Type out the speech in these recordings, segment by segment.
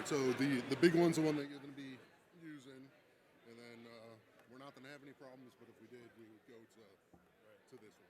So the big one's the one that you're going to be using, and then we're not going to have any problems. But if we did, we would go to this one.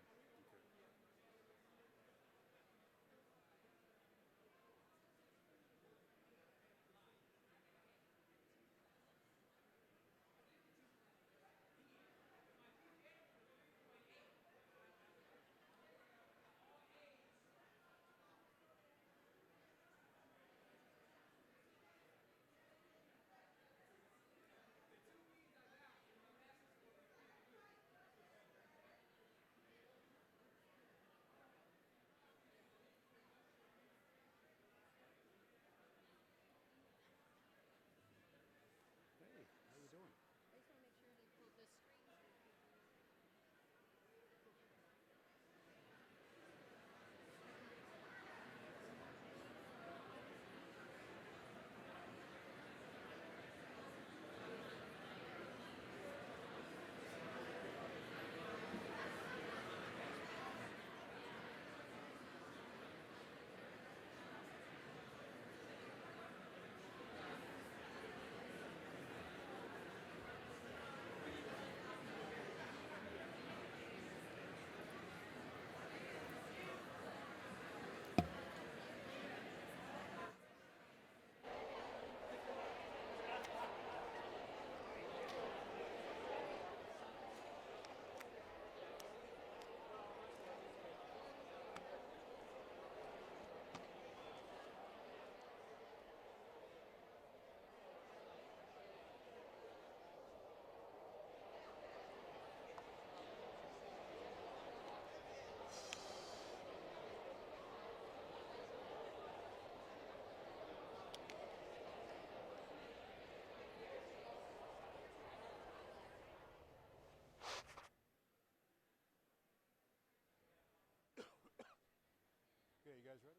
Okay, you guys ready?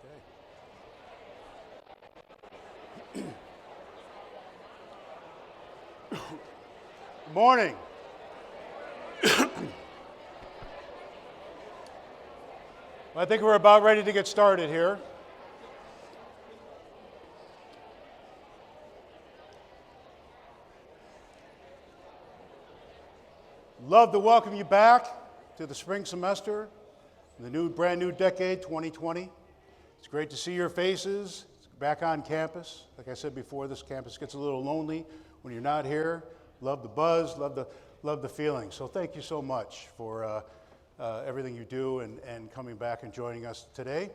Okay. Good morning. I think we're about ready to get started here. Love to welcome you back to the spring semester, the brand new decade, 2020. It's great to see your faces back on campus. Like I said before, this campus gets a little lonely when you're not here. Love the buzz, love the feeling. So thank you so much for everything you do and coming back and joining us today.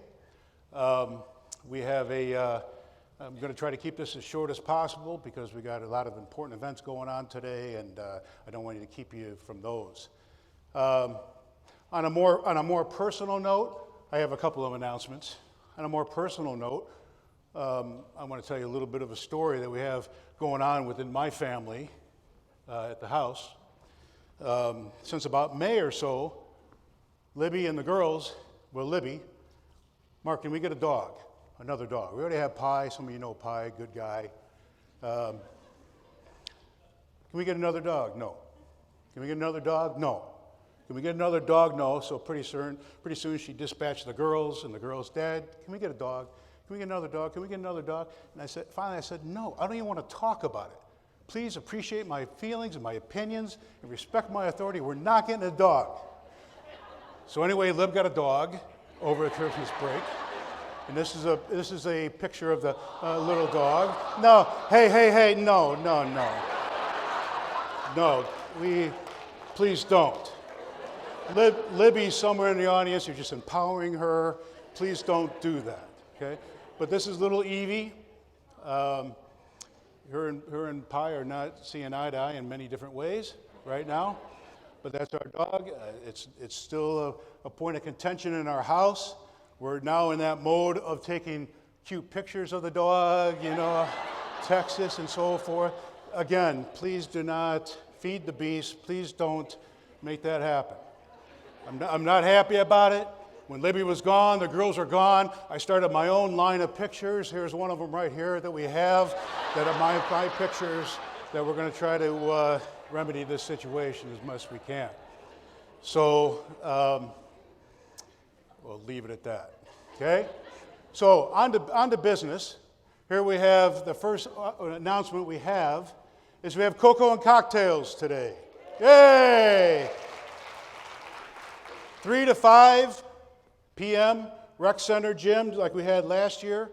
We have I'm going to try to keep this as short as possible because we got a lot of important events going on today, and I don't want you to keep you from those. On a more personal note, I have a couple of announcements. On a more personal note, I want to tell you a little bit of a story that we have going on within my family at the house. Since about May or so, Libby and the girls, Libby, Mark, can we get a dog? Another dog. We already have Pi. Some of you know Pi, good guy. Can we get another dog? No. Can we get another dog? No. Can we get another dog? No. So pretty soon she dispatched the girls, and the girls, Dad, can we get a dog? Can we get another dog? Can we get another dog? And finally I said, no, I don't even want to talk about it. Please appreciate my feelings and my opinions and respect my authority. We're not getting a dog. So anyway, Lib got a dog over the Christmas break. And this is a picture of the little dog. No, hey, no. No, please don't. Libby's somewhere in the audience. You're just empowering her. Please don't do that, okay? But this is little Evie. Her and Pi are not seeing eye to eye in many different ways right now. But that's our dog. It's still a point of contention in our house. We're now in that mode of taking cute pictures of the dog, Texas and so forth. Again, please do not feed the beast. Please don't make that happen. I'm not happy about it. When Libby was gone, the girls are gone. I started my own line of pictures. Here's one of them right here that we have that are my pictures that we're going to try to remedy this situation as much as we can. So we'll leave it at that, okay? So on to business. Here we have the first announcement we have is we have cocoa and cocktails today. Yay! 3 to 5 p.m. Rec Center gym like we had last year.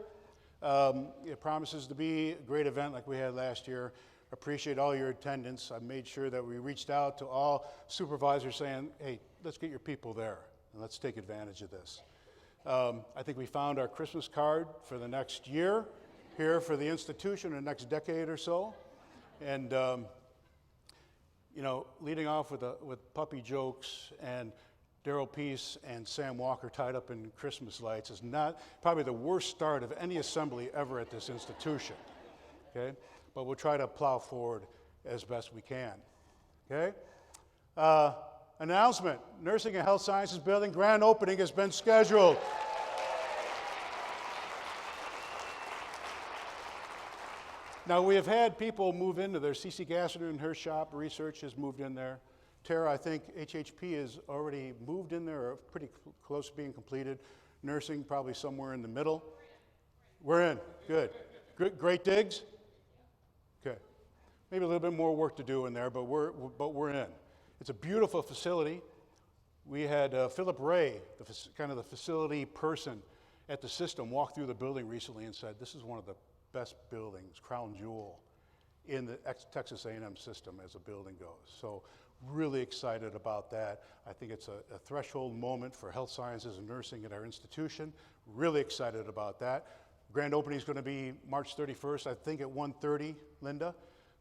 It promises to be a great event like we had last year. Appreciate all your attendance. I made sure that we reached out to all supervisors saying, hey, let's get your people there and let's take advantage of this. I think we found our Christmas card for the next year here for the institution, the next decade or so. And, leading off with puppy jokes and Daryl Peace and Sam Walker tied up in Christmas lights is not probably the worst start of any assembly ever at this institution, okay? But we'll try to plow forward as best we can, okay? Announcement, Nursing and Health Sciences Building grand opening has been scheduled. Now, we have had people move into there. CC Gassner and her shop, research, has moved in there. Tara, I think HHP has already moved in there, or pretty close to being completed. Nursing, probably somewhere in the middle. We're in, good. Great digs? Okay. Maybe a little bit more work to do in there, but we're in. It's a beautiful facility. We had Philip Ray, the facility person at the system, walk through the building recently and said, this is one of the best buildings, crown jewel, in the Texas A&M system as a building goes. So really excited about that. I think it's a threshold moment for health sciences and nursing at our institution. Really excited about that. Grand opening is going to be March 31st, I think at 1:30, Linda.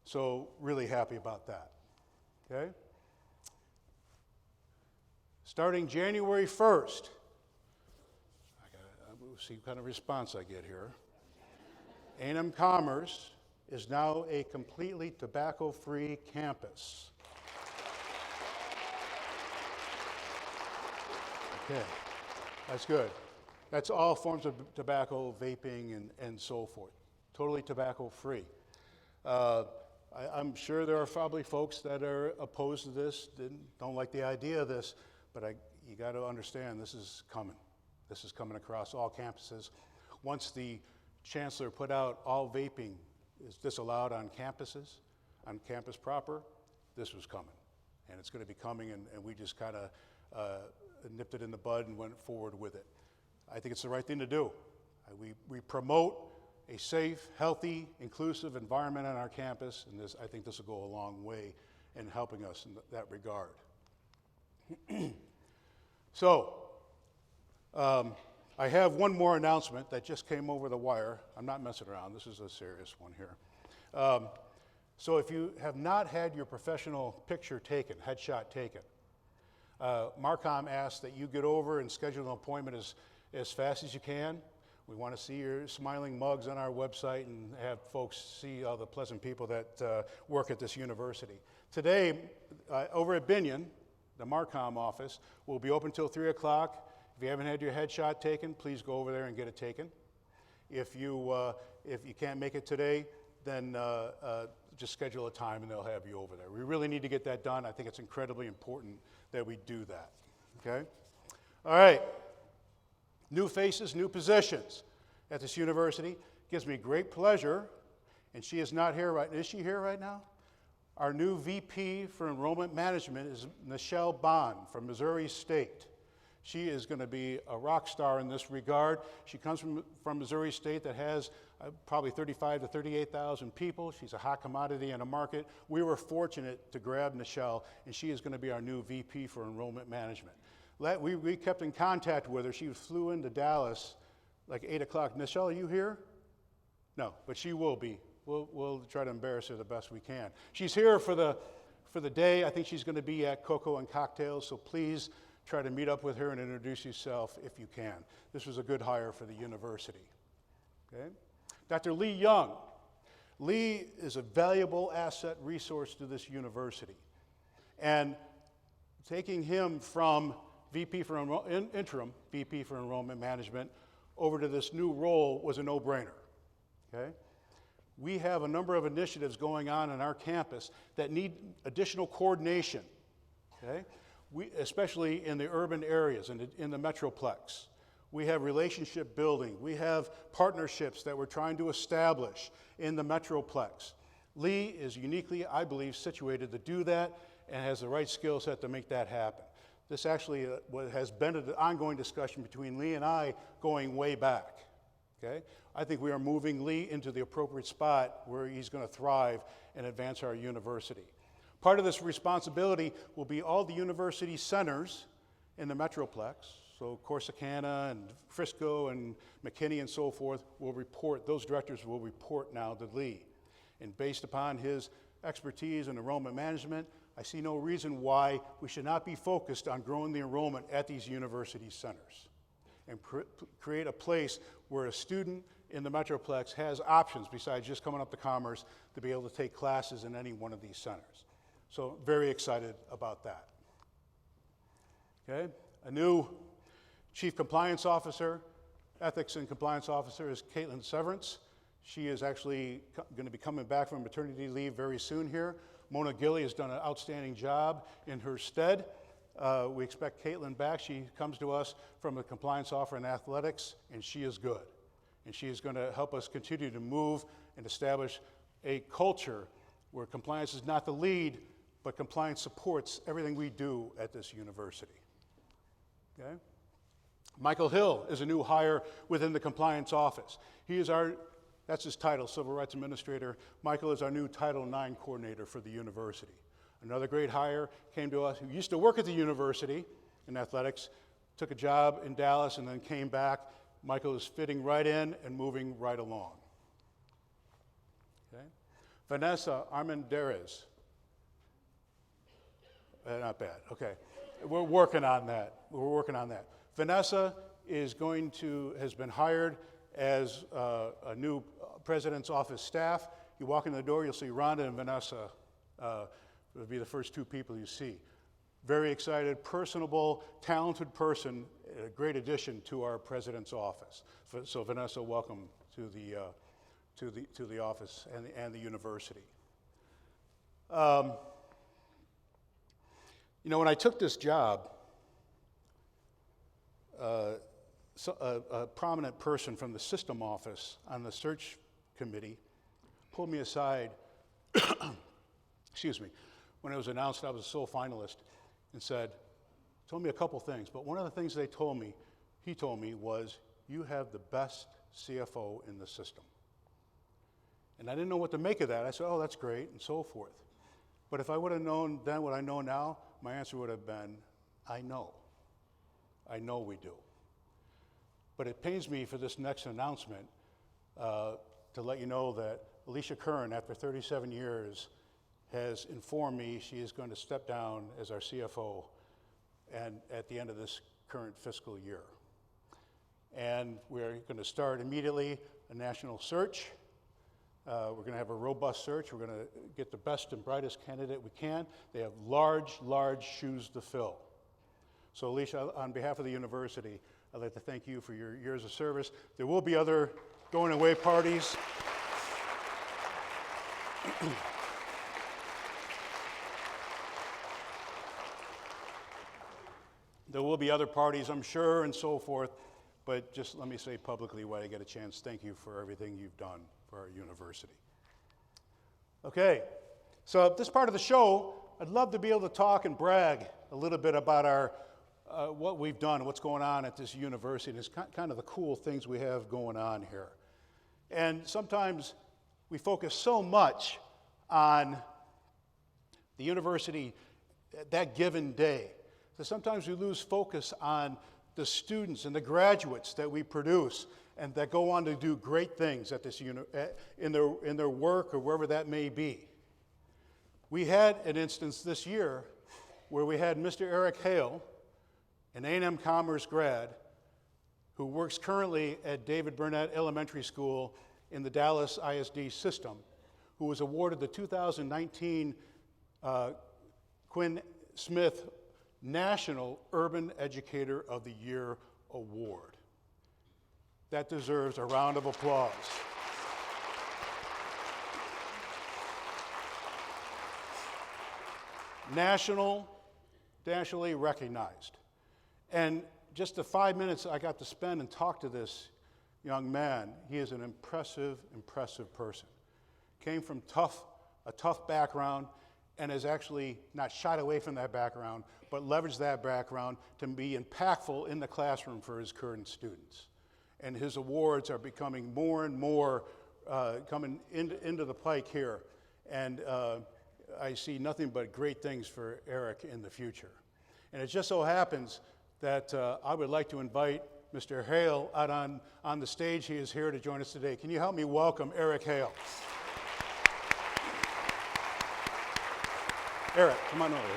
So really happy about that, okay? Starting January 1st, we'll see what kind of response I get here. A&M Commerce is now a completely tobacco-free campus. Okay, that's good. That's all forms of tobacco, vaping, and so forth. Totally tobacco-free. I'm sure there are probably folks that are opposed to this, don't like the idea of this, but you got to understand this is coming. This is coming across all campuses. Once the chancellor put out all vaping is disallowed on campuses, on campus proper, this was coming. And it's going to be coming, and we just kind of nipped it in the bud and went forward with it. I think it's the right thing to do. We promote a safe, healthy, inclusive environment on our campus, and I think this will go a long way in helping us in that regard. So, I have one more announcement that just came over the wire. I'm not messing around. This is a serious one here. So if you have not had your professional picture taken, headshot taken, Marcom asks that you get over and schedule an appointment as fast as you can. We want to see your smiling mugs on our website and have folks see all the pleasant people that work at this university. Today, over at Binion, the Marcom office, will be open till 3 o'clock. If you haven't had your headshot taken, please go over there and get it taken. If you can't make it today, then just schedule a time and they'll have you over there. We really need to get that done. I think it's incredibly important that we do that, okay? All right, new faces, new positions at this university. Gives me great pleasure, and she is not here is she here right now? Our new VP for Enrollment Management is Michelle Bond from Missouri State. She is going to be a rock star in this regard. She comes from Missouri State that has probably 35,000 to 38,000 people. She's a hot commodity in a market. We were fortunate to grab Michelle, and she is going to be our new VP for Enrollment Management. We kept in contact with her. She flew into Dallas like 8 o'clock. Michelle, are you here? No, but she will be. We'll try to embarrass her the best we can. She's here for the day. I think she's going to be at Cocoa and Cocktails, so please try to meet up with her and introduce yourself if you can. This was a good hire for the university. Okay? Dr. Lee Young. Lee is a valuable asset resource to this university. And taking him from interim VP for Enrollment Management over to this new role was a no-brainer. Okay? We have a number of initiatives going on our campus that need additional coordination. Okay? Especially in the urban areas, in the Metroplex. We have relationship building. We have partnerships that we're trying to establish in the Metroplex. Lee is uniquely, I believe, situated to do that and has the right skill set to make that happen. This actually has been an ongoing discussion between Lee and I going way back. Okay? I think we are moving Lee into the appropriate spot where he's going to thrive and advance our university. Part of this responsibility will be all the university centers in the Metroplex. So Corsicana and Frisco and McKinney and so forth will report, those directors will report now to Lee. And based upon his expertise in enrollment management, I see no reason why we should not be focused on growing the enrollment at these university centers and create a place where a student in the Metroplex has options besides just coming up to Commerce to be able to take classes in any one of these centers. So very excited about that. Okay, a new Chief Compliance Officer, Ethics and Compliance Officer is Caitlin Severance. She is actually going to be coming back from maternity leave very soon here. Mona Gilly has done an outstanding job in her stead. We expect Caitlin back. She comes to us from a compliance officer in athletics, and she is good. And she is going to help us continue to move and establish a culture where compliance is not the lead, but compliance supports everything we do at this university. Okay? Michael Hill is a new hire within the compliance office. He is that's his title, Civil Rights Administrator. Michael is our new Title IX coordinator for the university. Another great hire came to us who used to work at the university in athletics, took a job in Dallas and then came back. Michael is fitting right in and moving right along. Okay? Vanessa Armendariz. Not bad, okay. We're working on that. We're working on that. Vanessa has been hired as a new president's office staff. You walk in the door, you'll see Rhonda and Vanessa. Will be the first two people you see. Very excited, personable, talented person, a great addition to our president's office. So Vanessa, welcome to the office and the university. You know, when I took this job, a prominent person from the system office on the search committee pulled me aside, excuse me, when it was announced I was a sole finalist, and told me a couple things, but one of the things he told me was, you have the best CFO in the system. And I didn't know what to make of that. I said, oh, that's great, and so forth. But if I would have known then what I know now, my answer would have been, I know. I know we do. But it pains me for this next announcement to let you know that Alicia Kern, after 37 years, has informed me she is going to step down as our CFO and at the end of this current fiscal year. And we're going to start immediately a national search. We're going to have a robust search. We're going to get the best and brightest candidate we can. They have large, large shoes to fill. So Alicia, on behalf of the university, I'd like to thank you for your years of service. There will be other going away parties. There will be other parties, I'm sure, and so forth, but just let me say publicly while I get a chance, thank you for everything you've done for our university. Okay, so at this part of the show, I'd love to be able to talk and brag a little bit about our what we've done, what's going on at this university, and it's kind of the cool things we have going on here. And sometimes we focus so much on the university that given day, that sometimes we lose focus on the students and the graduates that we produce and that go on to do great things at this in their work or wherever that may be. We had an instance this year where we had Mr. Eric Hale, an A&M Commerce grad, who works currently at David Burnett Elementary School in the Dallas ISD system, who was awarded the 2019 Quinn Smith National Urban Educator of the Year Award. That deserves a round of applause. Nationally recognized. And just the 5 minutes I got to spend and talk to this young man, he is an impressive, impressive person. Came from a tough background and has actually not shied away from that background, but leveraged that background to be impactful in the classroom for his current students. And his awards are becoming more and more coming into the pike here. And I see nothing but great things for Eric in the future. And it just so happens that I would like to invite Mr. Hale out on the stage. He is here to join us today. Can you help me welcome Eric Hale? Eric, come on over here.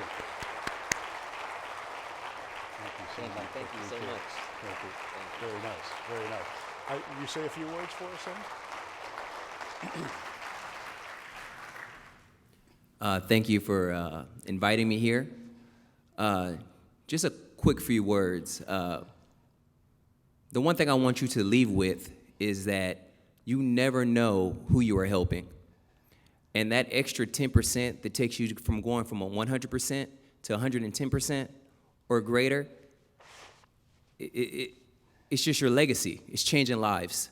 Thank you so much. Thank you. Very nice, very nice. You say a few words for us, then? Thank you for inviting me here. Just a quick few words. The one thing I want you to leave with is that you never know who you are helping. And that extra 10% that takes you from going from a 100% to 110% or greater, it's just your legacy. It's changing lives.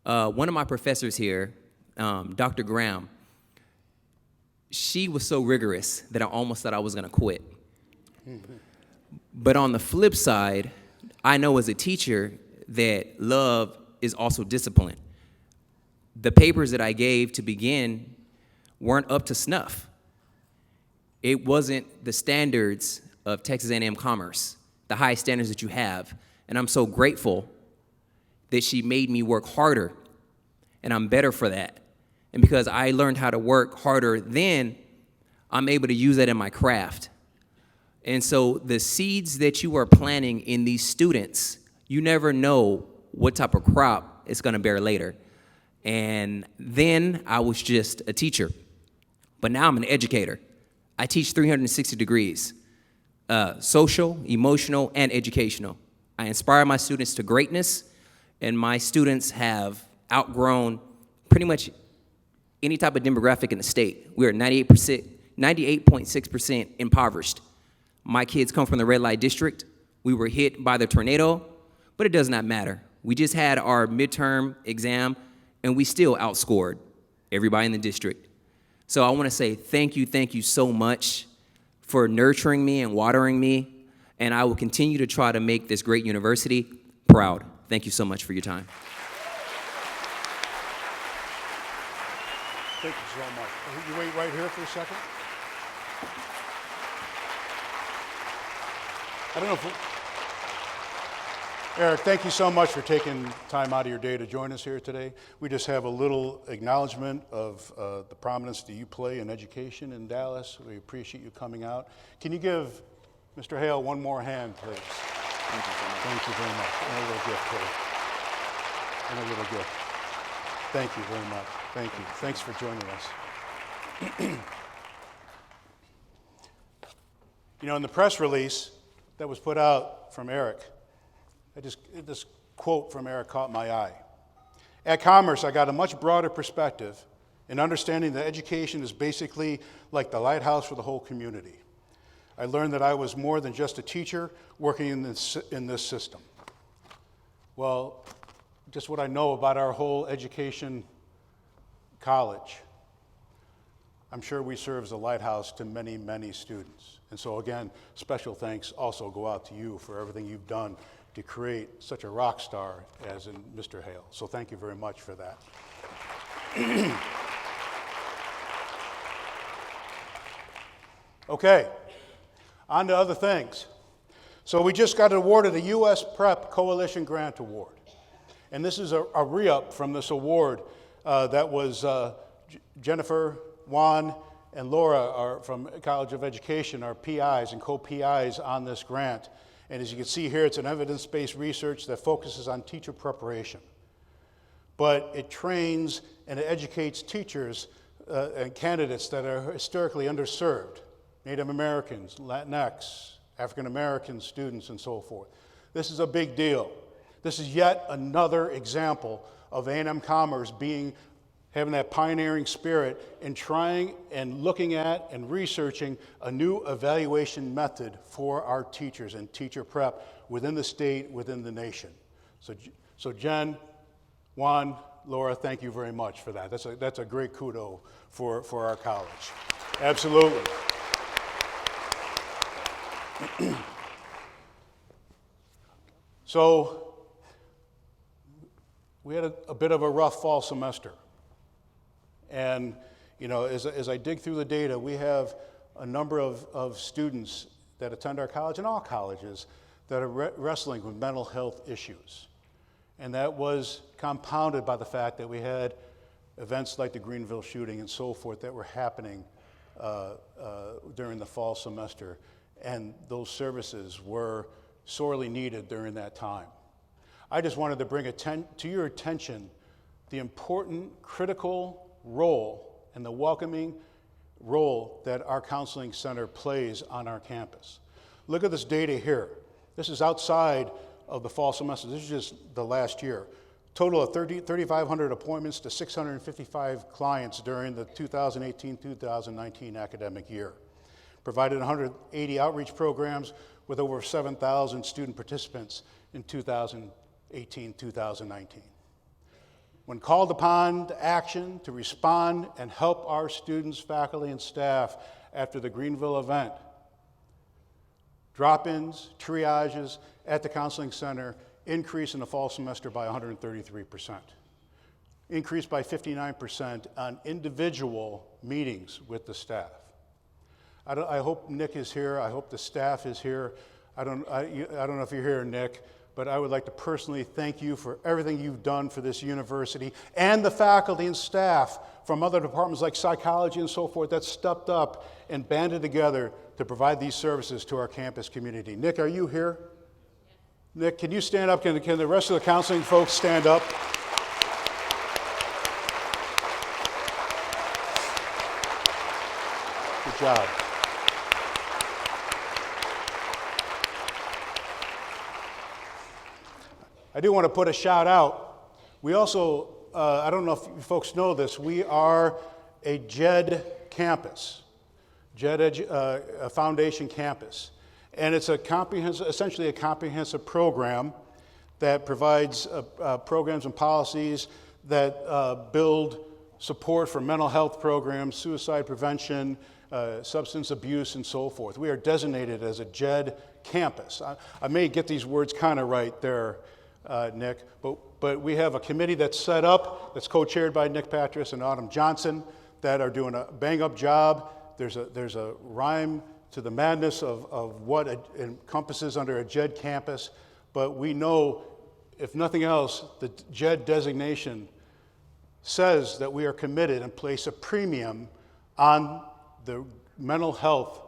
One of my professors here, Dr. Graham, she was so rigorous that I almost thought I was going to quit. But on the flip side, I know as a teacher that love is also discipline. The papers that I gave to begin weren't up to snuff. It wasn't the standards of Texas A&M Commerce, the high standards that you have. And I'm so grateful that she made me work harder, and I'm better for that. And because I learned how to work harder then, I'm able to use that in my craft. And so the seeds that you are planting in these students, you never know what type of crop it's going to bear later. And then I was just a teacher. But now I'm an educator. I teach 360 degrees, social, emotional, and educational. I inspire my students to greatness, and my students have outgrown pretty much any type of demographic in the state. We are 98.6% impoverished. My kids come from the red light district. We were hit by the tornado, but it does not matter. We just had our midterm exam, and we still outscored everybody in the district. So I want to say thank you so much for nurturing me and watering me, and I will continue to try to make this great university proud. Thank you so much for your time. Thank you so much. You wait right here for a second. I don't know if Eric, thank you so much for taking time out of your day to join us here today. We just have a little acknowledgement of the prominence that you play in education in Dallas. We appreciate you coming out. Can you give Mr. Hale one more hand, please? Thank you so much. Thank you very much. And a little gift, please. And a little gift. Thank you very much. Thank you. Thanks for joining us. You know, in the press release that was put out from Eric, this quote from Eric caught my eye. At Commerce, I got a much broader perspective in understanding that education is basically like the lighthouse for the whole community. I learned that I was more than just a teacher working in this system. Well, just what I know about our whole education college, I'm sure we serve as a lighthouse to many, many students. And so again, special thanks also go out to you for everything you've done to create such a rock star as in Mr. Hale. So thank you very much for that. Okay, on to other things. So we just got awarded a U.S. Prep Coalition Grant Award. And this is a re-up from this award that was Jennifer, Juan, and Laura are from College of Education, are PIs and co-PIs on this grant. And as you can see here, it's an evidence-based research that focuses on teacher preparation. But it trains and it educates teachers and candidates that are historically underserved, Native Americans, Latinx, African American students, and so forth. This is a big deal. This is yet another example of A&M Commerce having that pioneering spirit in trying and looking at and researching a new evaluation method for our teachers and teacher prep within the state, within the nation. So Jen, Juan, Laura, thank you very much for that. That's a great kudo for our college. Absolutely. So we had a bit of a rough fall semester. And, you know, as I dig through the data, we have a number of students that attend our college and all colleges that are wrestling with mental health issues. And that was compounded by the fact that we had events like the Greenville shooting and so forth that were happening during the fall semester. And those services were sorely needed during that time. I just wanted to bring to your attention the important, critical role and the welcoming role that our counseling center plays on our campus. Look at this data here. This is outside of the fall semester. This is just the last year. Total of 3,500 appointments to 655 clients during the 2018-2019 academic year. Provided 180 outreach programs with over 7,000 student participants in 2018-2019. When called upon to action to respond and help our students, faculty, and staff after the Greenville event, drop-ins, triages at the counseling center increased in the fall semester by 133%. Increased by 59% on individual meetings with the staff. I hope Nick is here. I hope the staff is here. I don't know if you're here, Nick, but I would like to personally thank you for everything you've done for this university and the faculty and staff from other departments like psychology and so forth that stepped up and banded together to provide these services to our campus community. Nick, are you here? Nick, can you stand up? Can the rest of the counseling folks stand up? Good job. I do want to put a shout out. We also, I don't know if you folks know this, we are a JED campus, JED Foundation campus. And it's essentially a comprehensive program that provides programs and policies that build support for mental health programs, suicide prevention, substance abuse, and so forth. We are designated as a JED campus. I may get these words kind of right there, Nick, but we have a committee that's set up, that's co-chaired by Nick Patras and Autumn Johnson, that are doing a bang-up job. There's a rhyme to the madness of what it encompasses under a JED campus, but we know, if nothing else, the JED designation says that we are committed and place a premium on the mental health,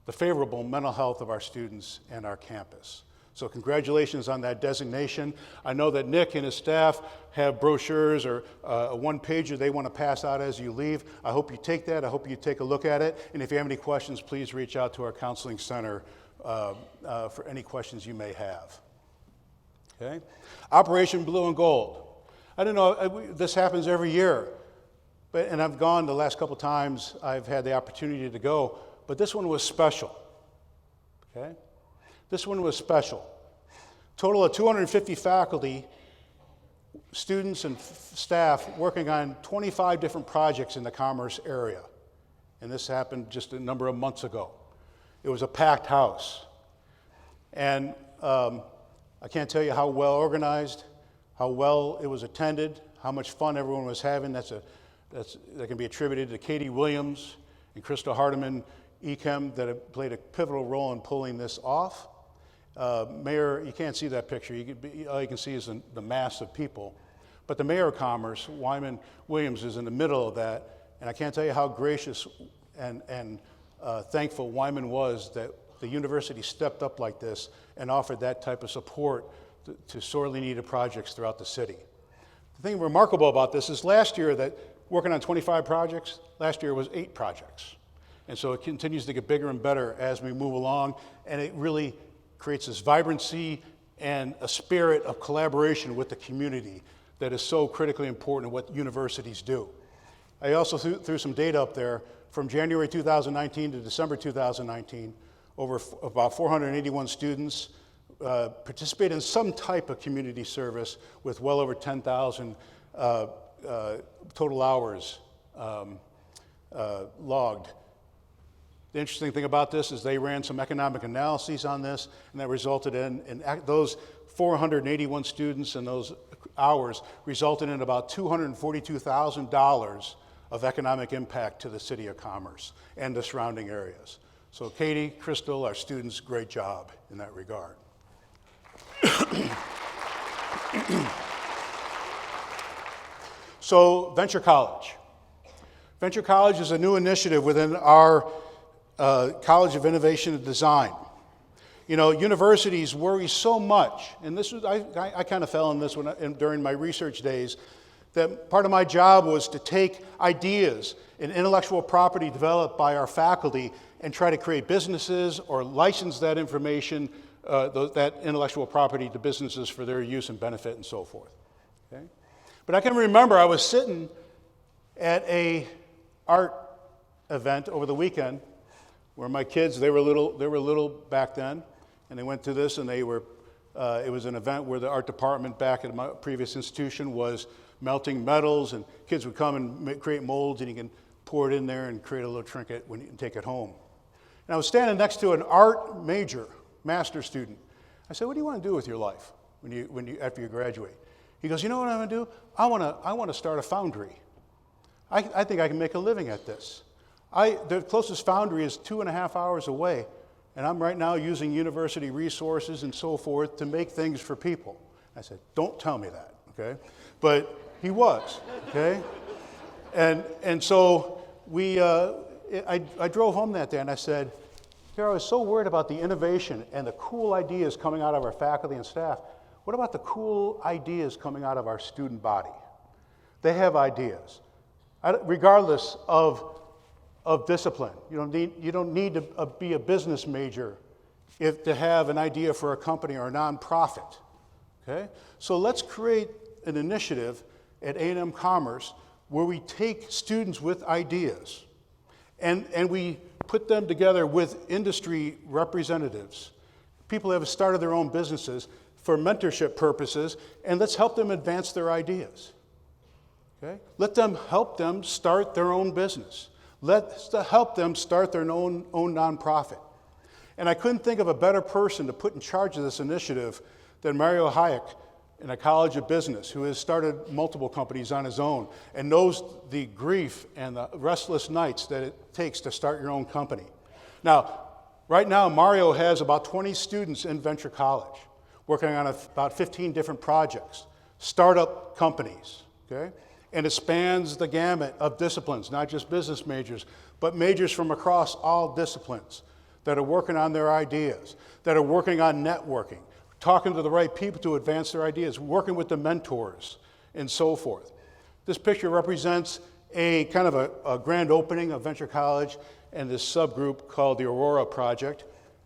the favorable mental health of our students and our campus. So congratulations on that designation. I know that Nick and his staff have brochures or a one-pager they want to pass out as you leave. I hope you take that. I hope you take a look at it. And if you have any questions, please reach out to our counseling center for any questions you may have. Okay? Operation Blue and Gold. I don't know, this happens every year. And I've gone the last couple times I've had the opportunity to go, but this one was special. Okay? This one was special. Total of 250 faculty, students, and staff working on 25 different projects in the Commerce area. And this happened just a number of months ago. It was a packed house. And I can't tell you how well organized, how well it was attended, how much fun everyone was having. That can be attributed to Katie Williams and Krista Hardiman Echem that have played a pivotal role in pulling this off. Mayor, you can't see that picture. All you can see is the mass of people. But the Mayor of Commerce, Wyman Williams, is in the middle of that. And I can't tell you how gracious and thankful Wyman was that the university stepped up like this and offered that type of support to sorely needed projects throughout the city. The thing remarkable about this is last year, that working on 25 projects, last year was 8 projects. And so it continues to get bigger and better as we move along, and it really creates this vibrancy and a spirit of collaboration with the community that is so critically important in what universities do. I also threw some data up there. From January 2019 to December 2019, about 481 students participated in some type of community service with well over 10,000 total hours logged. The interesting thing about this is they ran some economic analyses on this, and that resulted in those 481 students and those hours resulted in about $242,000 of economic impact to the city of Commerce and the surrounding areas. So Katie, Crystal, our students, great job in that regard. So Venture College. Venture College is a new initiative within our College of Innovation and Design. You know, universities worry so much, and this was, I kind of fell in this during my research days, that part of my job was to take ideas and intellectual property developed by our faculty and try to create businesses or license that information, that intellectual property to businesses for their use and benefit and so forth. Okay? But I can remember I was sitting at a art event over the weekend where my kids, they were little back then, and they went to this, and it was an event where the art department back at my previous institution was melting metals, and kids would come and create molds, and you can pour it in there and create a little trinket when you can take it home. And I was standing next to an art major, master student. I said, "What do you want to do with your life after you graduate?" He goes, "You know what I'm going to do? I want to start a foundry. I think I can make a living at this. The closest foundry is 2.5 hours away, and I'm right now using university resources and so forth to make things for people." I said, "Don't tell me that, okay?" But he was, okay? And so I drove home that day and I said, "Here, I was so worried about the innovation and the cool ideas coming out of our faculty and staff. What about the cool ideas coming out of our student body? They have ideas, regardless of discipline. You don't need to be a business major to have an idea for a company or a nonprofit, okay? So let's create an initiative at A&M Commerce where we take students with ideas and we put them together with industry representatives, people who have started their own businesses for mentorship purposes, and let's help them advance their ideas. Okay? Let them help them start their own business. Let's help them start their own nonprofit. And I couldn't think of a better person to put in charge of this initiative than Mario Hayek in a College of Business, who has started multiple companies on his own and knows the grief and the restless nights that it takes to start your own company. Now, right now, Mario has about 20 students in Venture College working on about 15 different projects, startup companies, okay? And it spans the gamut of disciplines, not just business majors, but majors from across all disciplines that are working on their ideas, that are working on networking, talking to the right people to advance their ideas, working with the mentors, and so forth. This picture represents a kind of a grand opening of Venture College and this subgroup called the Aurora Project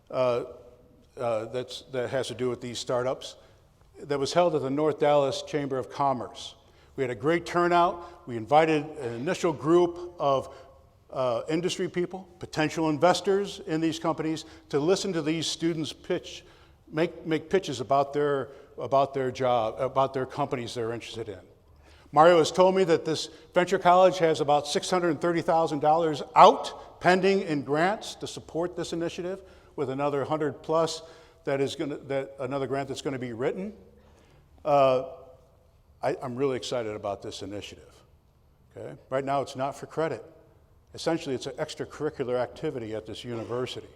that has to do with these startups, that was held at the North Dallas Chamber of Commerce. We had a great turnout. We invited an initial group of industry people, potential investors in these companies, to listen to these students pitch, make pitches about their job, about their companies they're interested in. Mario has told me that this Venture College has about $630,000 out pending in grants to support this initiative, with another 100 plus another grant that's going to be written. I'm really excited about this initiative. Okay? Right now, it's not for credit. Essentially, it's an extracurricular activity at this university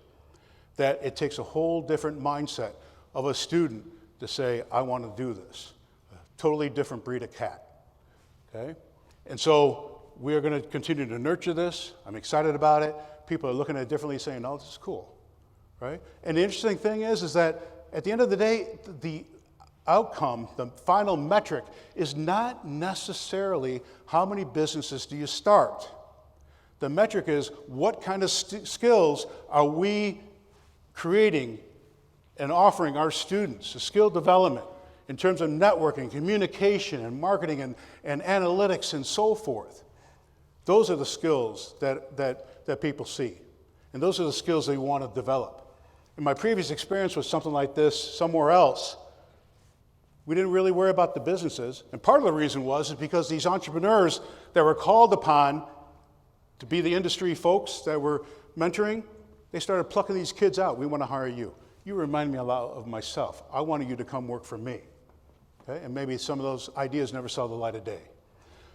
that it takes a whole different mindset of a student to say, I want to do this. A totally different breed of cat. Okay? And so we are going to continue to nurture this. I'm excited about it. People are looking at it differently, saying, oh, this is cool. Right? And the interesting thing is that at the end of the day, the outcome, the final metric, is not necessarily how many businesses do you start. The metric is what kind of skills are we creating and offering our students, the skill development in terms of networking, communication, and marketing, and analytics, and so forth. Those are the skills that people see. And those are the skills they want to develop. In my previous experience with something like this somewhere else, we didn't really worry about the businesses. And part of the reason is because these entrepreneurs that were called upon to be the industry folks that were mentoring, they started plucking these kids out. We want to hire you. You remind me a lot of myself. I wanted you to come work for me. Okay? And maybe some of those ideas never saw the light of day.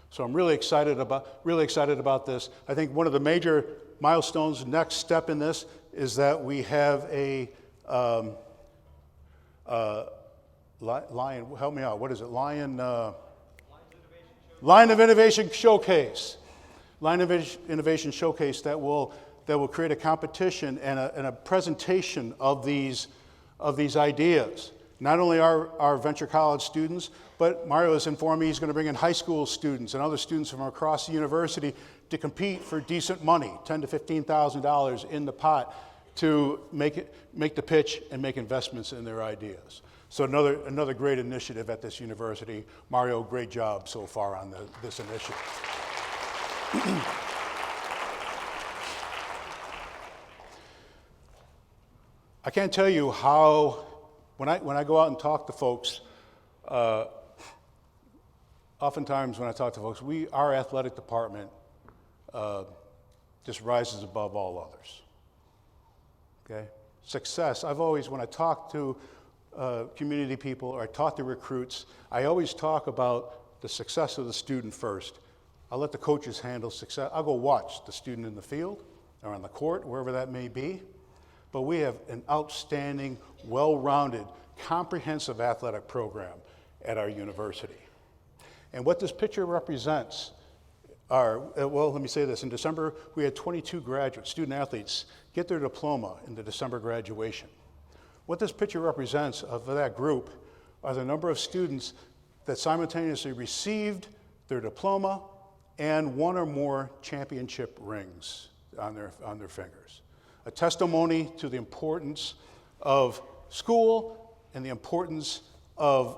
So I'm really excited about this. I think one of the major milestones, next step in this, is that we have a Lion, help me out. What is it? Lion of Innovation Showcase. Lion of Innovation Showcase that will create a competition and a presentation of these ideas. Not only our venture college students, but Mario has informed me he's going to bring in high school students and other students from across the university to compete for decent money, $10,000 to $15,000 in the pot, to make the pitch and make investments in their ideas. So another great initiative at this university. Mario, great job so far on this initiative. I can't tell you how, when I go out and talk to folks, oftentimes when I talk to folks, our athletic department just rises above all others. Okay? Success, I've always, when I talk to community people or I talk to recruits, I always talk about the success of the student first. I'll let the coaches handle success. I'll go watch the student in the field or on the court, wherever that may be. But we have an outstanding, well-rounded, comprehensive athletic program at our university. And what this picture represents are, well, let me say this. In December, we had 22 graduates, student athletes, get their diploma in the December graduation. What this picture represents of that group are the number of students that simultaneously received their diploma and one or more championship rings on their fingers. A testimony to the importance of school and the importance of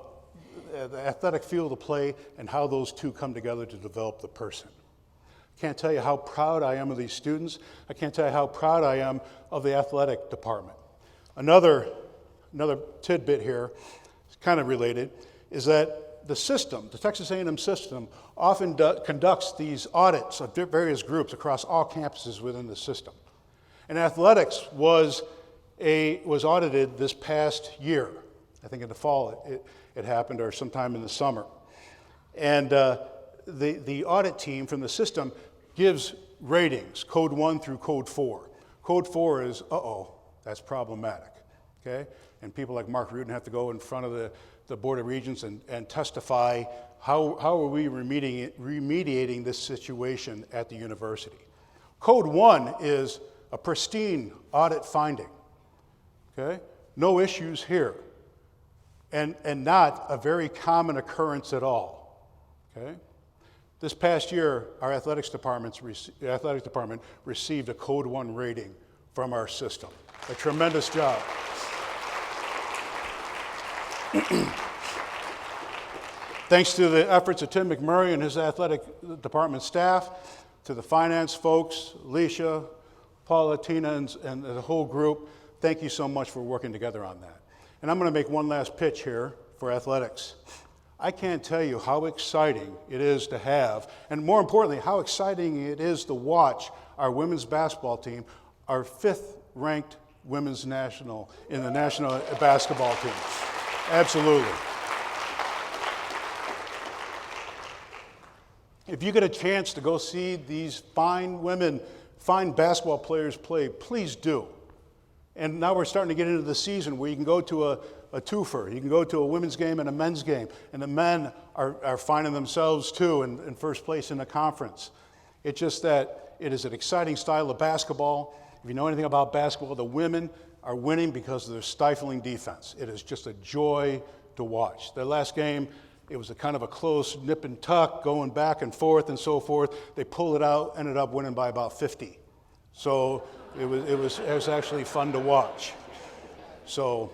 the athletic field of play and how those two come together to develop the person. I can't tell you how proud I am of these students. I can't tell you how proud I am of the athletic department. Another tidbit here, kind of related, is that the system, the Texas A&M system, often conducts these audits of various groups across all campuses within the system. And athletics was audited this past year. I think in the fall it happened, or sometime in the summer. And the audit team from the system gives ratings, code 1 through code 4. Code 4 is, that's problematic, okay? And people like Mark Rudin have to go in front of the Board of Regents and testify how are we remediating this situation at the university. Code 1 is a pristine audit finding, okay? No issues here. And not a very common occurrence at all, okay? This past year, our athletics department received a Code 1 rating from our system. A tremendous job. Thanks to the efforts of Tim McMurray and his athletic department staff, to the finance folks, Alicia, Paula, Tina, and the whole group, thank you so much for working together on that. And I'm going to make one last pitch here for athletics. I can't tell you how exciting it is to have, and more importantly, how exciting it is to watch our women's basketball team, our 5th ranked women's national in the national basketball team. Absolutely. If you get a chance to go see these fine women, fine basketball players play, please do. And now we're starting to get into the season where you can go to a twofer. You can go to a women's game and a men's game. And the men are finding themselves, too, in first place in the conference. It's just that it is an exciting style of basketball. If you know anything about basketball, the women are winning because of their stifling defense. It is just a joy to watch. Their last game, it was a kind of a close nip and tuck, going back and forth and so forth. They pulled it out, ended up winning by about 50. So it was actually fun to watch. So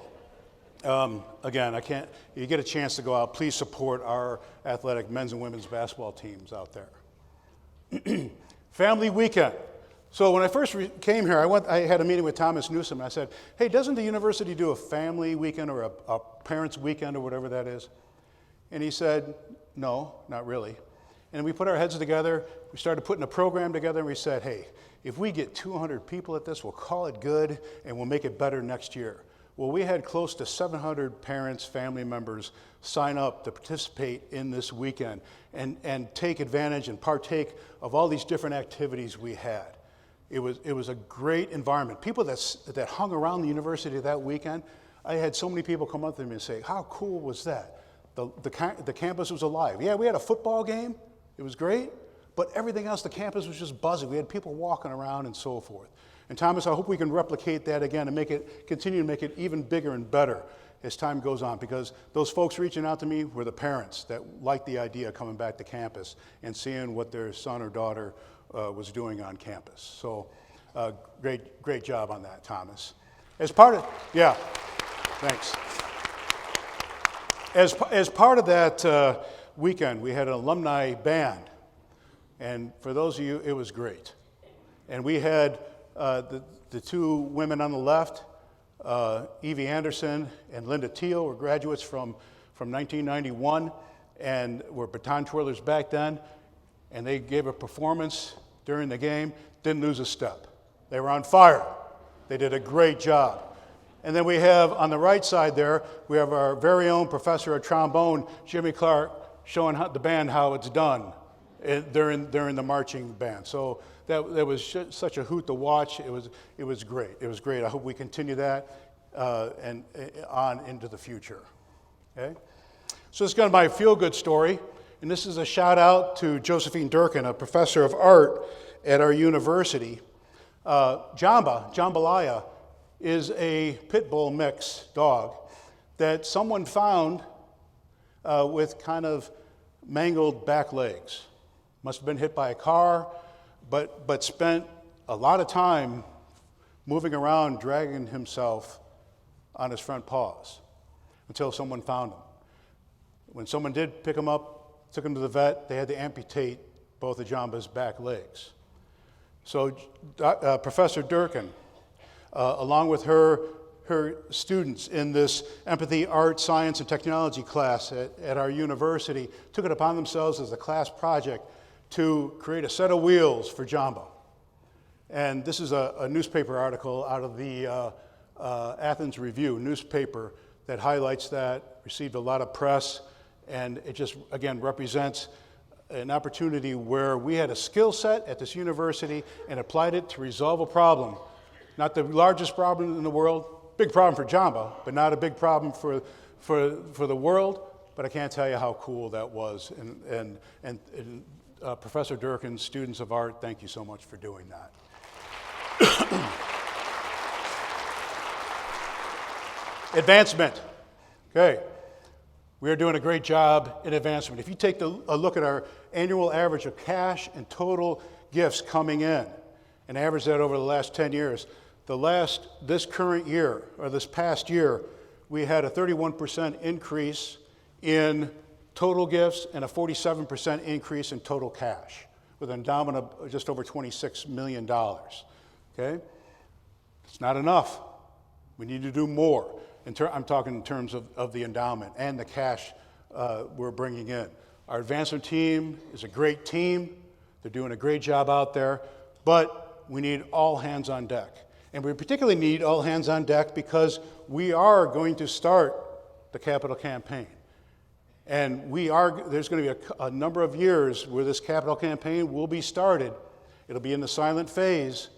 Again, you get a chance to go out, please support our athletic men's and women's basketball teams out there. Family weekend. So when I first came here, I had a meeting with Thomas Newsom, and I said, hey, doesn't the university do a family weekend or a parents' weekend or whatever that is? And he said, no, not really. And we put our heads together, we started putting a program together, and we said, hey, if we get 200 people at this, we'll call it good, and we'll make it better next year. Well, we had close to 700 parents, family members sign up to participate in this weekend and take advantage and partake of all these different activities we had. It was a great environment. People that hung around the university that weekend, I had so many people come up to me and say, how cool was that? The campus was alive. Yeah, we had a football game. It was great. But everything else, the campus was just buzzing. We had people walking around and so forth. And Thomas, I hope we can replicate that again and continue to make it even bigger and better as time goes on, because those folks reaching out to me were the parents that liked the idea of coming back to campus and seeing what their son or daughter was doing on campus. So great job on that, Thomas. Yeah, thanks. As part of that weekend, we had an alumni band. And for those of you, it was great. And we had the two women on the left, Evie Anderson and Linda Teal, were graduates from 1991 and were baton twirlers back then. And they gave a performance during the game, didn't lose a step. They were on fire. They did a great job. And then we have on the right side there, we have our very own professor of trombone, Jimmy Clark, showing the band how it's done during the marching band. So that was such a hoot to watch. It was great. It was great. I hope we continue that and on into the future. Okay? So this is kind of my feel-good story, and this is a shout out to Josephine Durkin, a professor of art at our university. Jambalaya is a pit bull mix dog that someone found with kind of mangled back legs. Must have been hit by a car, but spent a lot of time moving around, dragging himself on his front paws until someone found him. When someone did pick him up, took him to the vet, they had to amputate both of Jamba's back legs. So Professor Durkin, along with her students in this empathy, art, science, and technology class at our university, took it upon themselves as a class project to create a set of wheels for Jamba. And this is a newspaper article out of the Athens Review newspaper that highlights that, received a lot of press, and it just, again, represents an opportunity where we had a skill set at this university and applied it to resolve a problem. Not the largest problem in the world, big problem for Jamba, but not a big problem for the world. But I can't tell you how cool that was. And Professor Durkin, students of art, thank you so much for doing that. Advancement. Okay. We are doing a great job in advancement. If you take a look at our annual average of cash and total gifts coming in, and average that over the last 10 years, this current year, or this past year, we had a 31% increase in total gifts and a 47% increase in total cash, with an endowment of just over $26 million. Okay? It's not enough. We need to do more. I'm talking in terms of the endowment and the cash we're bringing in. Our advancement team is a great team. They're doing a great job out there, but we need all hands on deck. And we particularly need all hands on deck because we are going to start the capital campaign. And there's going to be a number of years where this capital campaign will be started. It'll be in the silent phase.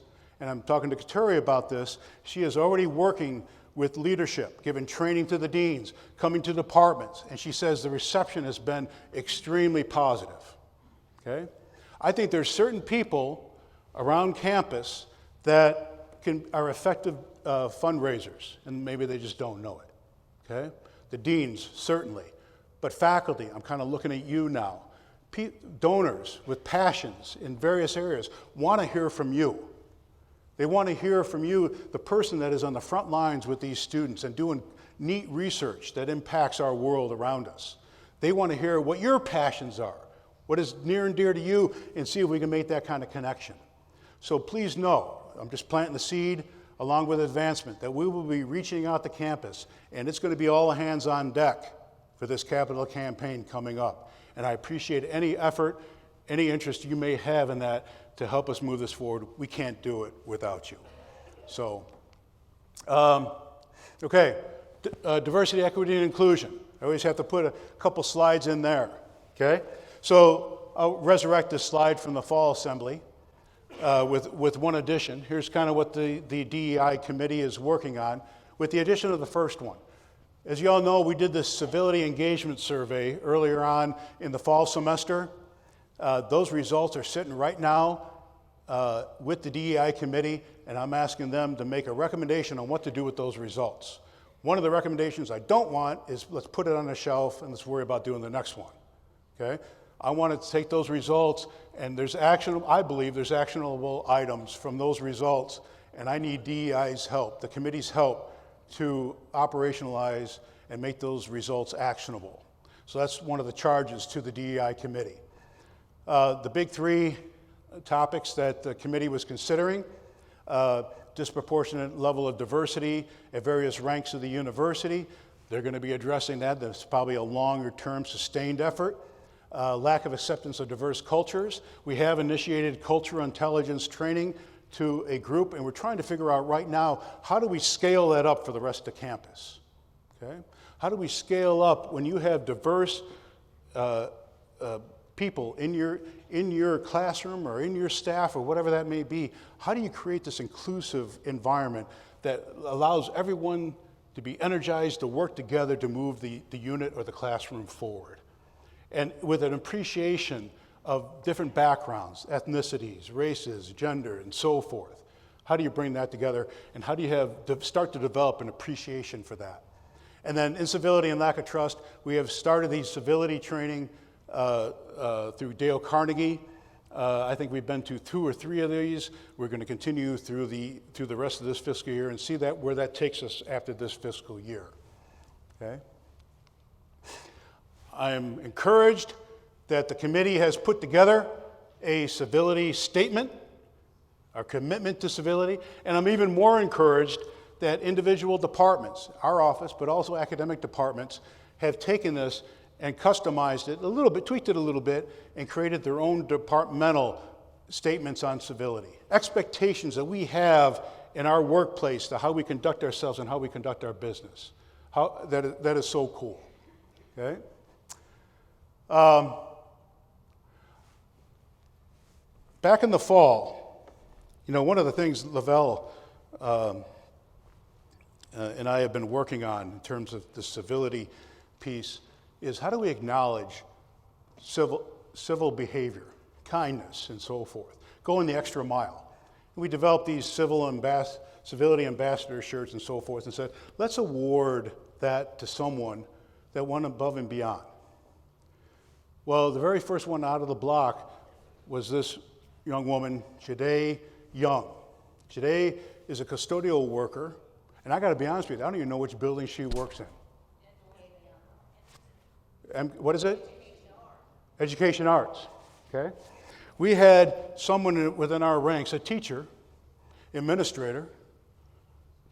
And I'm talking to Katuri about this. She is already working with leadership, giving training to the deans, coming to departments. And she says the reception has been extremely positive. Okay? I think there's certain people around campus that are effective fundraisers, and maybe they just don't know it. Okay? The deans, certainly. But faculty, I'm kind of looking at you now. Donors with passions in various areas want to hear from you. They want to hear from you, the person that is on the front lines with these students and doing neat research that impacts our world around us. They want to hear what your passions are, what is near and dear to you, and see if we can make that kind of connection. So please know, I'm just planting the seed along with advancement, that we will be reaching out to campus, and it's going to be all hands on deck for this capital campaign coming up. And I appreciate any effort, any interest you may have in that to help us move this forward. We can't do it without you. So, okay, diversity, equity, and inclusion. I always have to put a couple slides in there, okay? So I'll resurrect this slide from the fall assembly with one addition. Here's kind of what the DEI committee is working on, with the addition of the first one. As you all know, we did this civility engagement survey earlier on in the fall semester. Those results are sitting right now with the DEI committee, and I'm asking them to make a recommendation on what to do with those results. One of the recommendations I don't want is let's put it on the shelf and let's worry about doing the next one, okay? I want to take those results, and I believe there's actionable items from those results, and I need DEI's help, the committee's help, to operationalize and make those results actionable. So that's one of the charges to the DEI committee. The big three topics that the committee was considering: disproportionate level of diversity at various ranks of the university. They're going to be addressing that. That's probably a longer-term sustained effort. Lack of acceptance of diverse cultures. We have initiated cultural intelligence training to a group, and we're trying to figure out right now, how do we scale that up for the rest of campus? Okay? How do we scale up when you have diverse people in your classroom or in your staff or whatever that may be? How do you create this inclusive environment that allows everyone to be energized to work together to move the unit or the classroom forward? And with an appreciation of different backgrounds, ethnicities, races, gender, and so forth. How do you bring that together, and how do you start to develop an appreciation for that? And then incivility and lack of trust, we have started these civility training through Dale Carnegie. I think we've been to 2 or 3 of these. We're going to continue through the rest of this fiscal year and see where that takes us after this fiscal year. Okay? I am encouraged that the committee has put together a civility statement, our commitment to civility, and I'm even more encouraged that individual departments, our office, but also academic departments, have taken this and customized it a little bit, tweaked it a little bit, and created their own departmental statements on civility. Expectations that we have in our workplace to how we conduct ourselves and how we conduct our business. That is so cool, okay? Back in the fall, one of the things Lavelle and I have been working on in terms of the civility piece is how do we acknowledge civil behavior, kindness, and so forth, going the extra mile. We developed these civility ambassador shirts and so forth and said, let's award that to someone that went above and beyond. Well, the very first one out of the block was this young woman, Jade Young. Jade is a custodial worker, and I got to be honest with you, I don't even know which building she works in. What is it? Education Arts. Okay. We had someone within our ranks, a teacher, administrator.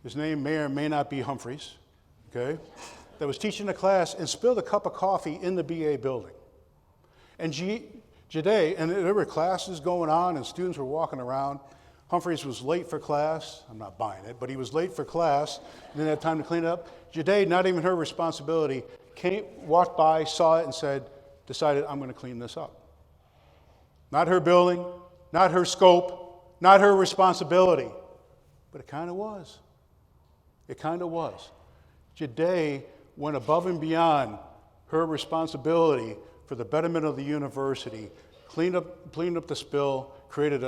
His name may or may not be Humphreys. Okay, that was teaching a class and spilled a cup of coffee in the BA building. And Jade, and there were classes going on and students were walking around. Humphreys was late for class. I'm not buying it, but he was late for class. Didn't have time to clean it up. Jade, not even her responsibility, walked by, saw it, and decided, I'm going to clean this up. Not her building, not her scope, not her responsibility, but it kind of was. It kind of was. Jade went above and beyond her responsibility for the betterment of the university, cleaned up the spill, created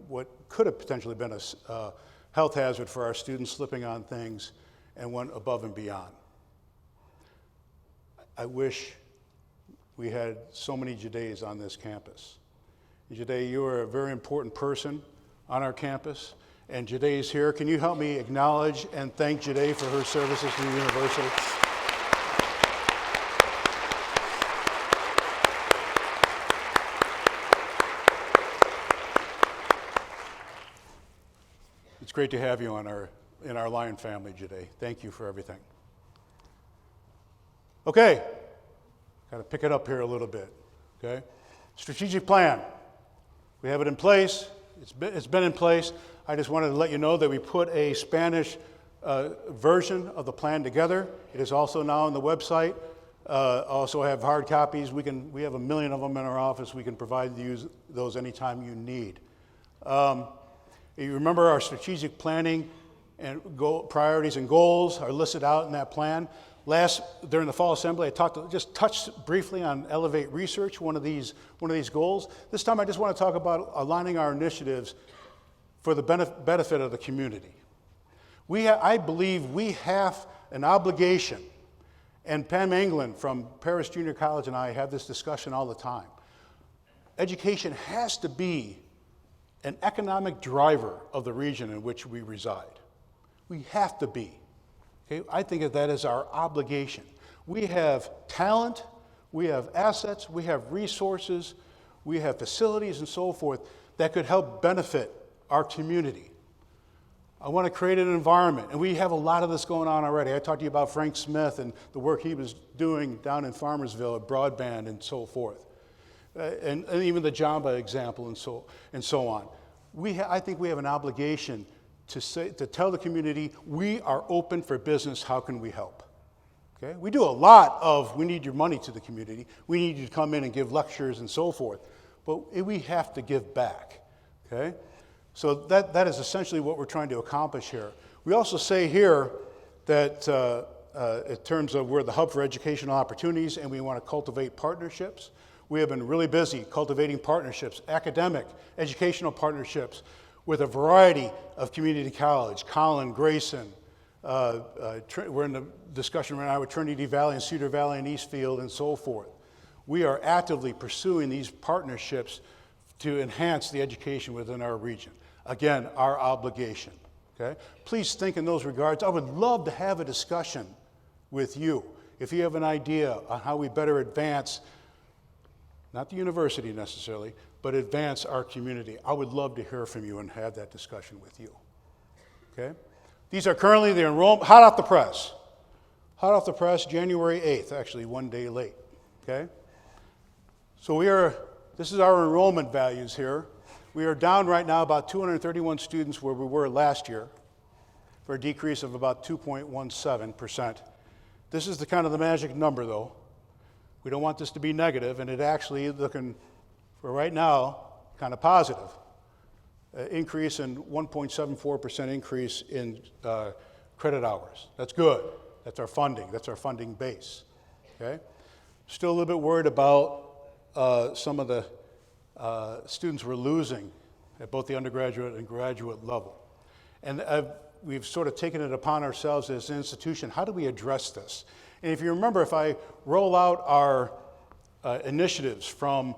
what could have potentially been a health hazard for our students slipping on things, and went above and beyond. I wish we had so many Jades on this campus. Jade, you are a very important person on our campus, And Jade is here. Can you help me acknowledge and thank Jade for her services to the university? It's great to have you in our Lion family, Jade. Thank you for everything. Okay, got to pick it up here a little bit. Okay, strategic plan. We have it in place. It's been in place. I just wanted to let you know that we put a Spanish version of the plan together. It is also now on the website. Also have hard copies. We have 1 million of them in our office. We can provide those anytime you need. You remember our strategic planning and priorities and goals are listed out in that plan. During the fall assembly, I just touched briefly on Elevate Research, one of these goals. This time I just want to talk about aligning our initiatives for the benefit of the community. I believe we have an obligation, and Pam England from Paris Junior College and I have this discussion all the time. Education has to be an economic driver of the region in which we reside. We have to be. Okay? I think of that as our obligation. We have talent, we have assets, we have resources, we have facilities and so forth that could help benefit our community. I want to create an environment, and we have a lot of this going on already. I talked to you about Frank Smith and the work he was doing down in Farmersville at broadband and so forth. And even the Jamba example and so on. I think we have an obligation to tell the community we are open for business. How can we help? Okay? We do a lot of we need your money to the community. We need you to come in and give lectures and so forth. But we have to give back. Okay? So that is essentially what we're trying to accomplish here. We also say here that in terms of we're the hub for educational opportunities and we want to cultivate partnerships. We have been really busy cultivating partnerships, academic, educational partnerships with a variety of community college, Collin, Grayson. We're in the discussion right now with Trinity Valley and Cedar Valley and Eastfield and so forth. We are actively pursuing these partnerships to enhance the education within our region. Again, our obligation. Okay? Please think in those regards. I would love to have a discussion with you if you have an idea on how we better advance not the university necessarily, but advance our community. I would love to hear from you and have that discussion with you. Okay? These are currently the enrollment, hot off the press. Hot off the press, January 8th, actually 1 day late. Okay? So this is our enrollment values here. We are down right now about 231 students where we were last year for a decrease of about 2.17%. This is the kind of the magic number though. We don't want this to be negative, and it actually looking, for right now, kind of positive. Increase in 1.74% increase in credit hours. That's good. That's our funding. That's our funding base. Okay? Still a little bit worried about some of the students we're losing at both the undergraduate and graduate level. And we've sort of taken it upon ourselves as an institution. How do we address this? And if you remember, if I roll out our initiatives from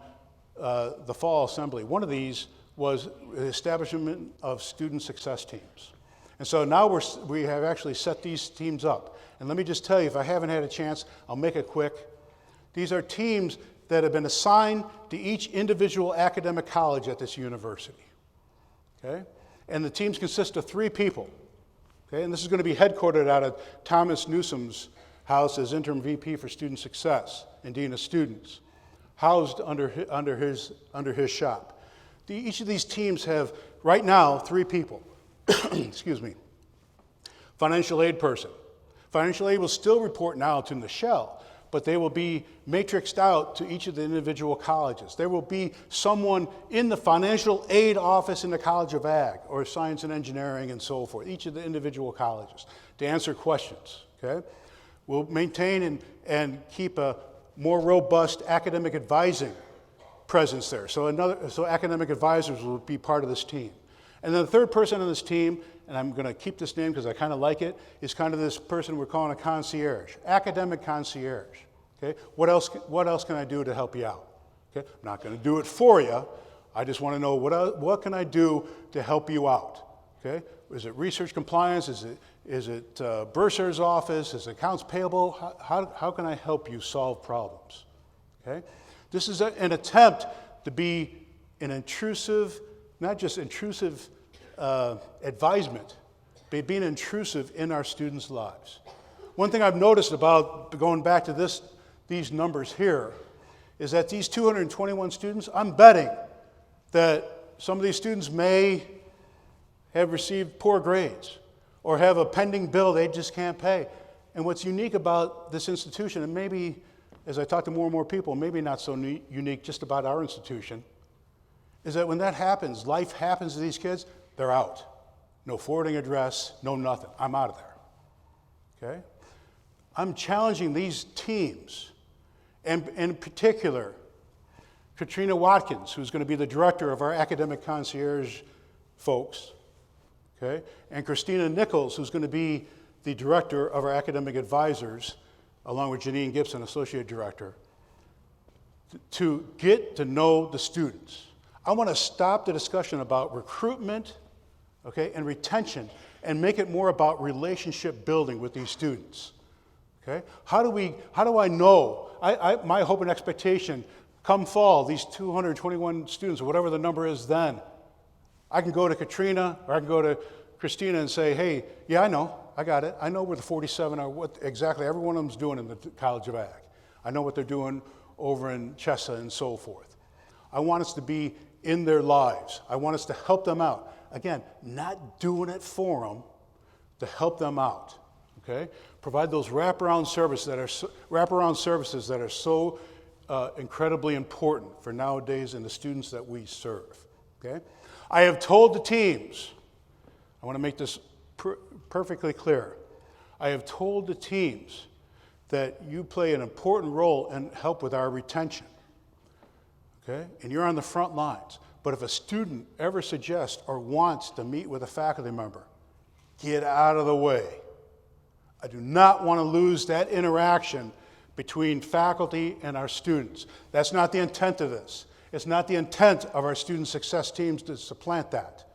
the fall assembly, one of these was the establishment of student success teams. And so now we have actually set these teams up. And let me just tell you, if I haven't had a chance, I'll make it quick. These are teams that have been assigned to each individual academic college at this university. Okay? And the teams consist of 3 people. Okay? And this is going to be headquartered out of Thomas Newsom's house as interim VP for student success and dean of students, housed under his shop. Each of these teams have right now 3 people. Excuse me. Financial aid person. Financial aid will still report now to Michelle, but they will be matrixed out to each of the individual colleges. There will be someone in the financial aid office in the College of Ag or Science and Engineering and so forth, each of the individual colleges, to answer questions. Okay? We'll maintain and keep a more robust academic advising presence there. So academic advisors will be part of this team. And then the third person on this team, and I'm going to keep this name because I kind of like it, is kind of this person we're calling a concierge, academic concierge. Okay? What else can I do to help you out? Okay? I'm not going to do it for you. I just want to know what can I do to help you out. Okay? Is it research compliance? Is it bursar's office? Is it accounts payable? How can I help you solve problems? Okay? This is an attempt to be an intrusive, not just intrusive advisement, but being intrusive in our students' lives. One thing I've noticed about going back to these numbers here is that these 221 students, I'm betting that some of these students may have received poor grades or have a pending bill they just can't pay. And what's unique about this institution, and maybe as I talk to more and more people, maybe not so unique just about our institution, is that when that happens, life happens to these kids, they're out. No forwarding address, no nothing. I'm out of there. Okay? I'm challenging these teams, and in particular, Katrina Watkins, who's going to be the director of our academic concierge folks, okay, and Christina Nichols, who's going to be the director of our academic advisors, along with Janine Gibson, associate director, to get to know the students. I want to stop the discussion about recruitment, okay, and retention, and make it more about relationship building with these students. Okay? How do I know? My hope and expectation, come fall, these 221 students, or whatever the number is then, I can go to Katrina or I can go to Christina and say, hey, yeah, I know, I got it. I know where the 47 are, what exactly every one of them's doing in the College of Ag. I know what they're doing over in Chesa and so forth. I want us to be in their lives. I want us to help them out. Again, not doing it for them, to help them out. Okay? Provide those wraparound services that are so incredibly important for nowadays and the students that we serve. Okay? I have told the teams, I want to make this perfectly clear. I have told the teams that you play an important role and help with our retention. Okay? And you're on the front lines. But if a student ever suggests or wants to meet with a faculty member, get out of the way. I do not want to lose that interaction between faculty and our students. That's not the intent of this. It's not the intent of our student success teams to supplant that.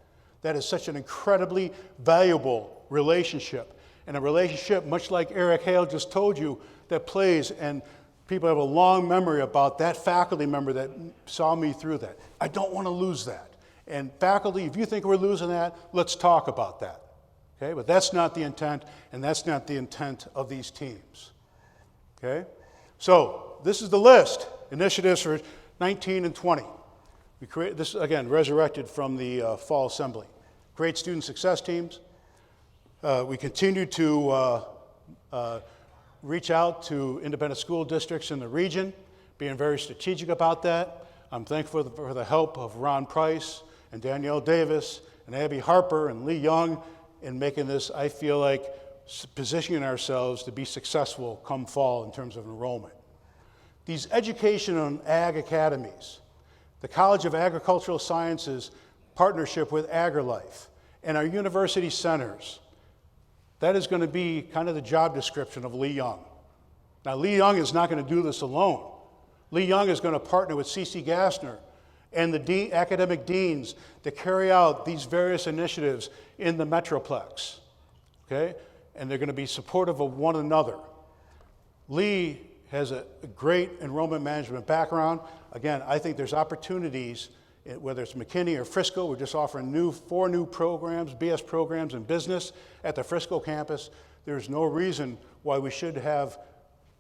That is such an incredibly valuable relationship. And a relationship, much like Eric Hale just told you, that plays, and people have a long memory about that faculty member that saw me through that. I don't want to lose that. And faculty, if you think we're losing that, let's talk about that. Okay? But that's not the intent, and that's not the intent of these teams. Okay? So, this is the list. Initiatives for 19 and 20. We create this, again, resurrected from the fall assembly. Great student success teams. We continue to reach out to independent school districts in the region, being very strategic about that. I'm thankful for the help of Ron Price and Danielle Davis and Abby Harper and Lee Young in making this, I feel like, positioning ourselves to be successful come fall in terms of enrollment. These educational and ag academies, the College of Agricultural Sciences partnership with AgriLife, and our university centers, that is going to be kind of the job description of Lee Young. Now, Lee Young is not going to do this alone. Lee Young is going to partner with C.C. Gassner and the academic deans to carry out these various initiatives in the Metroplex, okay? And they're going to be supportive of one another. Lee has a great enrollment management background. Again, I think there's opportunities, whether it's McKinney or Frisco. We're just offering 4 new programs, BS programs in business at the Frisco campus. There's no reason why we should have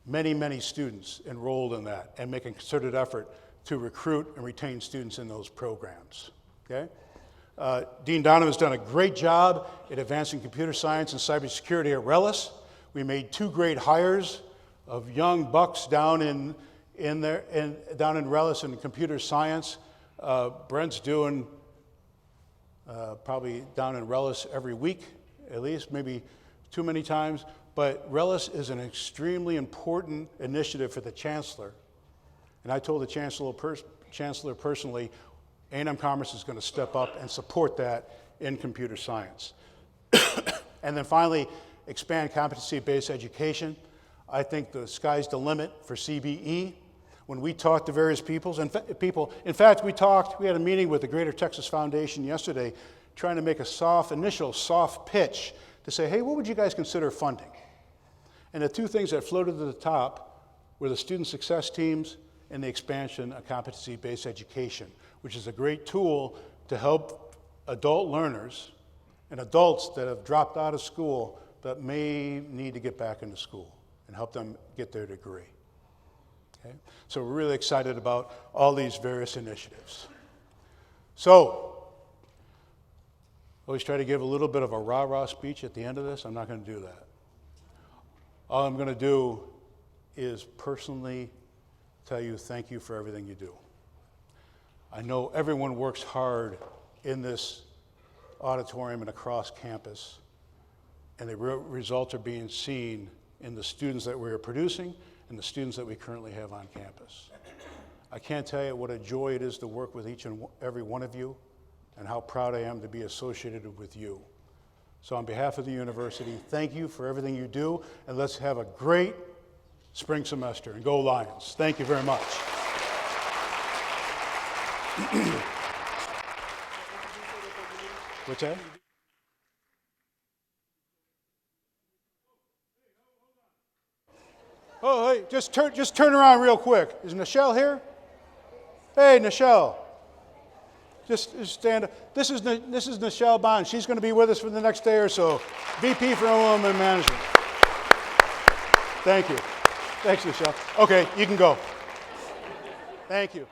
many, many students enrolled in that and make a concerted effort to recruit and retain students in those programs. Okay? Dean Donovan's done a great job at advancing computer science and cybersecurity at RELIS. We made 2 great hires of young bucks down in RELIS in computer science. Brent's doing probably down in RELIS every week, at least, maybe too many times. But RELIS is an extremely important initiative for the chancellor. And I told the chancellor personally, A&M Commerce is going to step up and support that in computer science. And then finally, expand competency-based education. I think the sky's the limit for CBE. When we talk to various people, in fact, we had a meeting with the Greater Texas Foundation yesterday trying to make initial soft pitch to say, hey, what would you guys consider funding? And the two things that floated to the top were the student success teams and the expansion of competency-based education, which is a great tool to help adult learners and adults that have dropped out of school that may need to get back into school and help them get their degree. Okay? So we're really excited about all these various initiatives. So, always try to give a little bit of a rah-rah speech at the end of this. I'm not going to do that. All I'm going to do is personally tell you thank you for everything you do. I know everyone works hard in this auditorium and across campus, and the results are being seen in the students that we are producing and the students that we currently have on campus. I can't tell you what a joy it is to work with each and every one of you and how proud I am to be associated with you. So on behalf of the university, thank you for everything you do, and let's have a great spring semester, and go Lions. Thank you very much. What's that? Oh, hey, just turn around real quick. Is Nichelle here? Hey, Nichelle. Just stand up. This is Nichelle Bond. She's going to be with us for the next day or so. VP for Enrollment Management. Thank you. Thanks, Nichelle. Okay, you can go. Thank you.